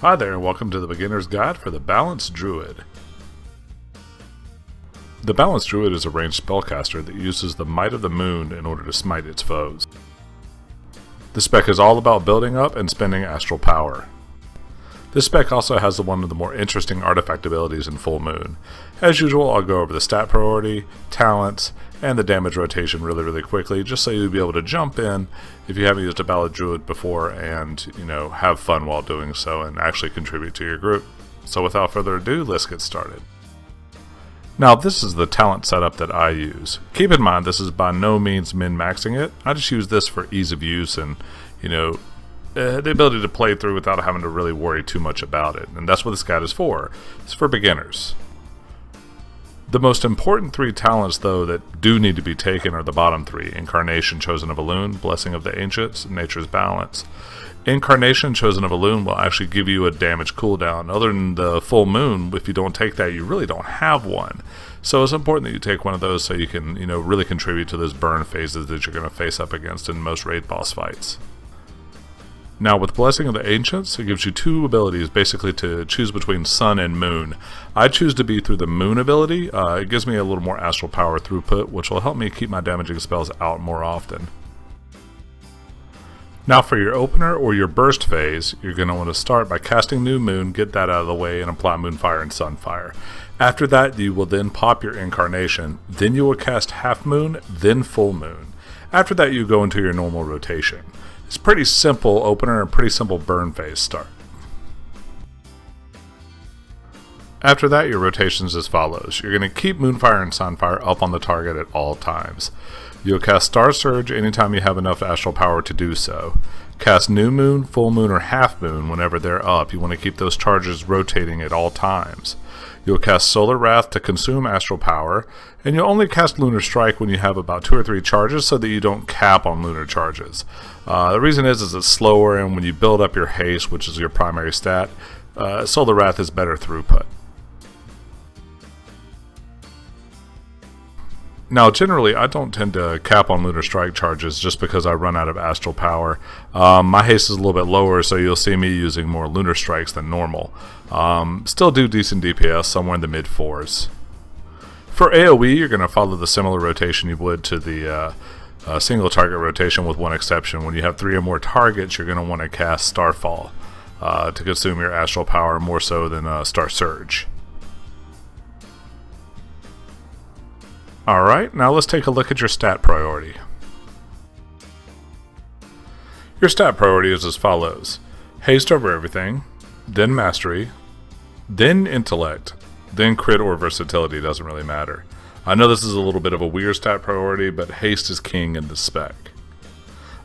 Hi there and welcome to the Beginner's Guide for the Balanced Druid. The Balanced Druid is a ranged spellcaster that uses the Might of the Moon in order to smite its foes. The spec is all about building up and spending astral power. This spec also has one of the more interesting artifact abilities in Full Moon. As usual, I'll go over the stat priority, talents, and the damage rotation really quickly, just so you'll be able to jump in if you haven't used a Balanced Druid before and, have fun while doing so and actually contribute to your group. So without further ado, let's get started. Now this is the talent setup that I use. Keep in mind this is by no means min-maxing it. I just use this for ease of use and, the ability to play through without having to really worry too much about it. And that's what this guide is for. It's for beginners. The most important three talents, though, that do need to be taken are the bottom three: Incarnation, Chosen of Elune, Blessing of the Ancients, Nature's Balance. Incarnation, Chosen of Elune will actually give you a damage cooldown. Other than the full moon, if you don't take that, you really don't have one. So it's important that you take one of those so you can, really contribute to those burn phases that you're going to face up against in most raid boss fights. Now with Blessing of the Ancients, it gives you two abilities basically to choose between Sun and Moon. I choose to be through the Moon ability. It gives me a little more astral power throughput, which will help me keep my damaging spells out more often. Now for your opener or your burst phase, you're going to want to start by casting New Moon, get that out of the way, and apply Moonfire and Sunfire. After that, you will then pop your Incarnation, then you will cast Half Moon, then Full Moon. After that, you go into your normal rotation. It's pretty simple opener and pretty simple burn phase start. After that, your rotation's as follows. You're going to keep Moonfire and Sunfire up on the target at all times. You'll cast Star Surge anytime you have enough astral power to do so. Cast New Moon, Full Moon, or Half Moon whenever they're up. You want to keep those charges rotating at all times. You'll cast Solar Wrath to consume astral power, and you'll only cast Lunar Strike when you have about 2 or 3 charges so that you don't cap on lunar charges. The reason is it's slower, and when you build up your haste, which is your primary stat, Solar Wrath is better throughput. Now, generally, I don't tend to cap on Lunar Strike charges just because I run out of astral power. My haste is a little bit lower, so you'll see me using more Lunar Strikes than normal. Still do decent DPS, somewhere in the mid-4s. For AoE, you're going to follow the similar rotation you would to the single target rotation, with one exception. When you have 3 or more targets, you're going to want to cast Starfall to consume your astral power more so than Star Surge. Alright, now let's take a look at your stat priority. Your stat priority is as follows: Haste over everything, then Mastery, then Intellect, then Crit or Versatility, doesn't really matter. I know this is a little bit of a weird stat priority, but haste is king in this spec.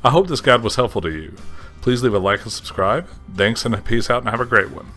I hope this guide was helpful to you. Please leave a like and subscribe. Thanks and peace out and have a great one.